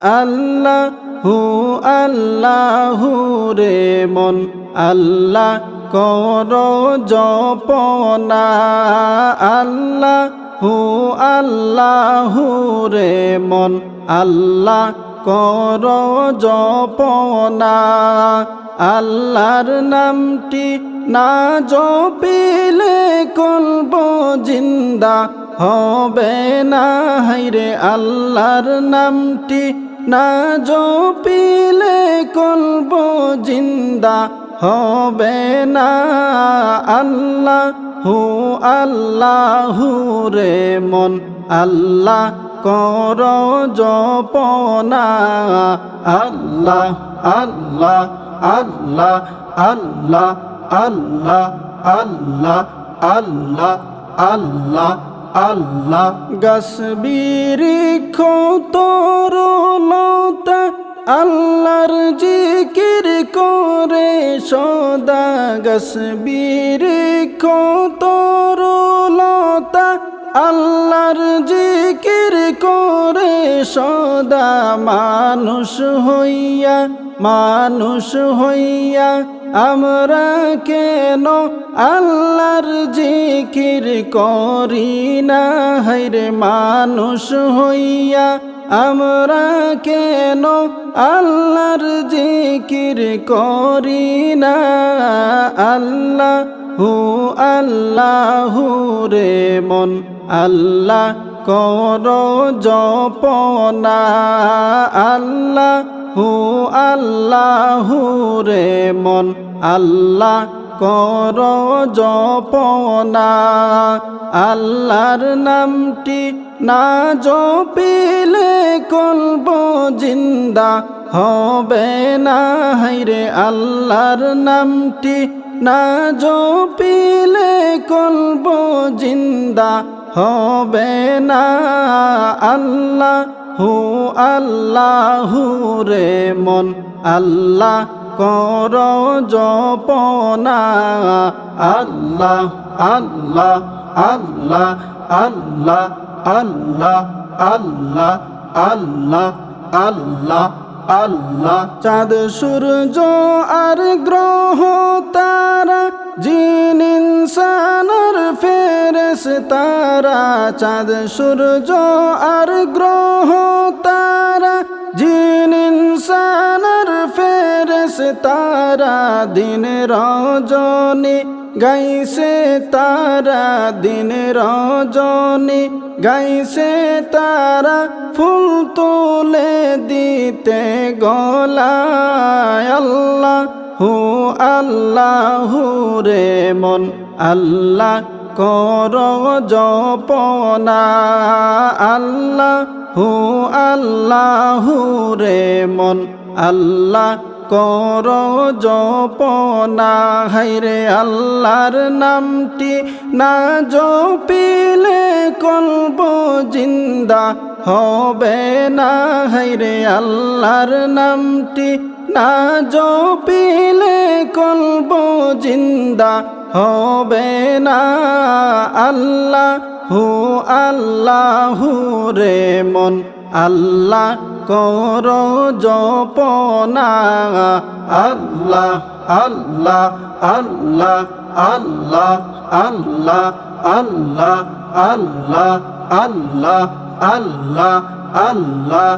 আল্লাহু আল্লাহু রে মন আল্লাহ কর জপনা। আল্লাহু আল্লাহু রে মন আল্লাহ কর জপনা। আল্লাহর নামটি না জপিলে কলব জিন্দা হবে না। হায়রে আল্লাহর নামটি না জপিলে কলব জিন্দা হবে না। আল্লাহু আল্লাহু রে মন আল্লাহ কর জপনা। আল্লাহ আল্লাহ আল্লাহ আল্লাহ আল্লাহ আল্লাহ আল্লাহ আল্লাহ আল্লাহ। গাছ বৃক্ষ তরুলতা আল্লাহর জিকির করে সদা। গাছ বৃক্ষ তরুলতা আল্লাহর জিকির করে সদা। মানুষ হইয়া আমরা কেন আল্লাহর জিকির করি না। হায়রে মানুষ হইয়া আমরা কেন আল্লাহর জিকির করি না। আল্লাহু আল্লাহু রে মন আল্লাহ কর জপনা। আল্লাহু আল্লাহু রে মন আল্লাহ কর জপনা। আল্লাহর নামটি না জপিলে কলব জিন্দা হবে না। হায়রে আল্লাহর নামটি না জপিলে কলব জিন্দা হবে না। আল্লাহু আল্লাহু রে মন আল্লাহ কর জপনা। আল্লাহ আল্লাহ আল্লাহ আল্লাহ আল্লাহ আল্লাহ আল্লাহ আল্লাহ আল্লাহ। চাঁদ সূর্য আর গ্রহ তারা জিন ইনসানের ফেরেশতারা। চাঁদ সূর্য আর গ্রহ তারা জিন ইনসানের ফেরেশতারা। দিন রজনী গাইছে তারা দিন রজনী গাইছে তারা। ফুল তুলে দিতে গলায়। আল্লাহু আল্লাহু রে মন আল্লাহ কর জপনা। আল্লাহু আল্লাহু রে মন আল্লাহ কর জপনা। হায়রে আল্লাহর নামটি না জপিলে কলব জিন্দা হবে না। হায়রে আল্লাহর নামটি না জপিলে কলব জিন্দা হবে না। আল্লাহু আল্লাহু রে মন আল্লাহ কর জপনা। আল্লাহ আল্লাহ আল্লাহ আল্লাহ আল্লাহ আল্লাহ আল্লাহ আল্লাহ আল্লাহ আল্লাহ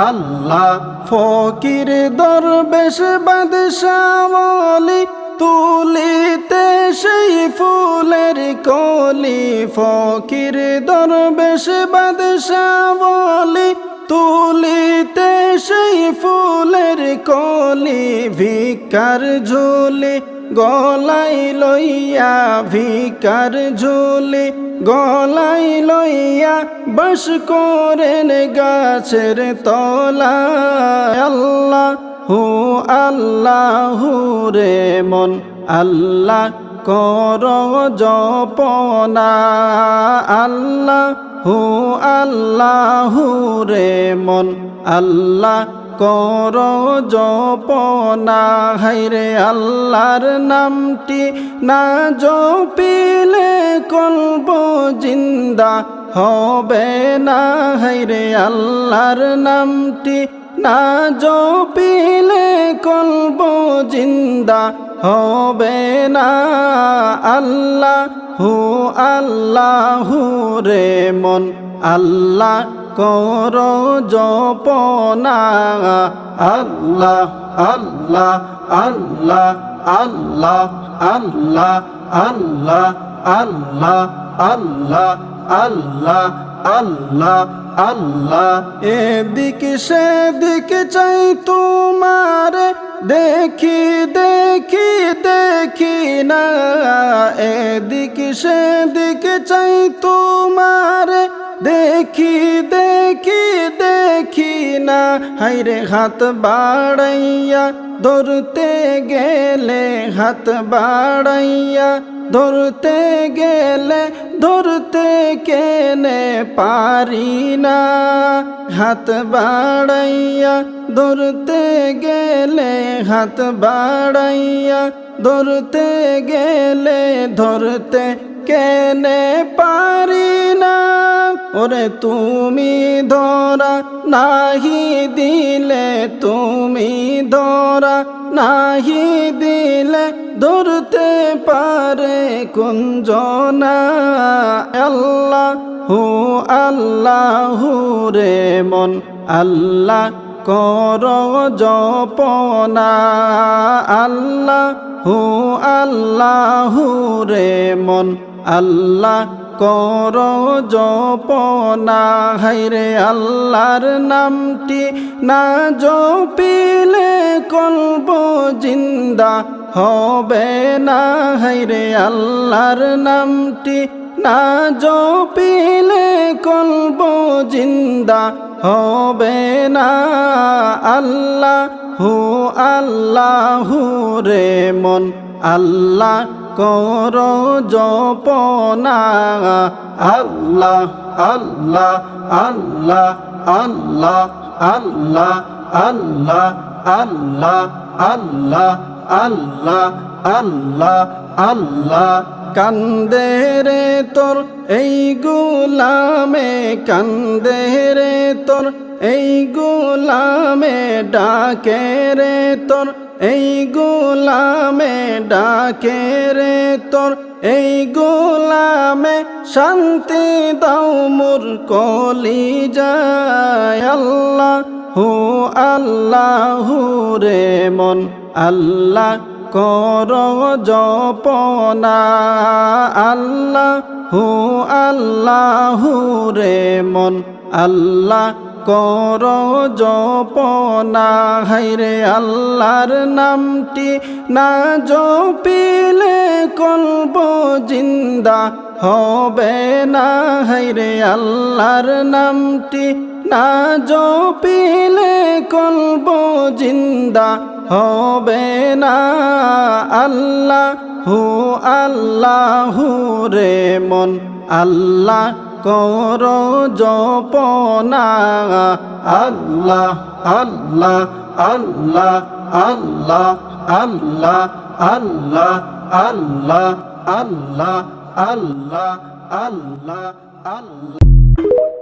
আল্লাহ। ফকির দরবেশ বাদশাহ ওলি তুলিতে সেই ফুলের কলি। ফকির দরবেশ বাদশাহ ওলি তুলিতে সেই ফুলের কলি। ভিকার ঝুলি গলাই লইয়া ভিকার ঝুলি গলাই লইয়া বাস করেন গাছের তলায়। আল্লাহু আল্লাহু রে মন আল্লাহ কর জপনা। আল্লাহু আল্লাহু রে মন আল্লাহ কর জপনা। হায়রে আল্লাহর নামটি না জপিলে কলব জিন্দা হবে না। হায়রে আল্লাহর নামটি না জপিলে কলব জিন্দা হবে না। আল্লাহু আল্লাহু রে মন আল্লাহ কর জপনা। আল্লাহ আল্লাহ আল্লাহ আল্লাহ আল্লাহ আল্লাহ আল্লাহ আল্লাহ আল্লাহ আল্লাহ আল্লাহ। এদিক সেদিক চাই তোমার দেখি দেখি দেখি না। এদিক সেদিক চাই তোমার দেখি দেখি দেখি না। হাইরে হাত বাড়াইয়া ধরতে গেলে হাত বাড়াইয়া ধরতে গেলে ধরতে কেনে পারি না। হাত বাড়াইয়া ধরতে গেলে হাত বাড়াইয়া ধরতে গেলে ধরতে কেনে পারি না। ওরে তুমি ধরা নাহি দিলে তুমি ধরা নাহি দিলে ধরতে পারে কুঞ্জনা। আল্লাহু আল্লাহু রে মন আল্লাহ কর জপনা। আল্লাহু আল্লাহু রে মন আল্লাহ কর জপনা। হাইরে আল্লাহর নামটি না জপিলে কলব জিন্দা হবে না। হাইরে আল্লাহর নামটি না জপিলে কলব জিন্দা হবে না। আল্লাহু আল্লাহু রে মন আল্লাহ কর জপনা। আল্লাহ আল্লাহ আল্লাহ আল্লাহ আল্লাহ আল্লাহ আল্লাহ আল্লাহ আল্লাহ আল্লাহ আল্লাহ। কান্দে রে তোর এই গোলামে কান্দে রে তোর এই গোলামে ডাকে রে তোর এই গোলামে ডাকে রে তোর এই গোলামে শান্তি দাও মোর কলিজায়। আল্লাহু আল্লাহু রে মন আল্লাহ কর জপনা। আল্লাহু আল্লাহু রে মন আল্লাহ কর জপনা। হাইরে আল্লাহর নামটি না জপিলে কলব জিন্দা হবে না। হাইরে আল্লাহর নামটি না জপিলে কলব জিন্দা হবে না। আল্লাহু আল্লাহু রে মন আল্লাহ কর জপনা। আল্লাহ আল্লাহ আল্লাহ আল্লাহ আল্লাহ আল্লাহ আল্লাহ আল্লাহ আল্লাহ আল্লাহ আল্লাহ।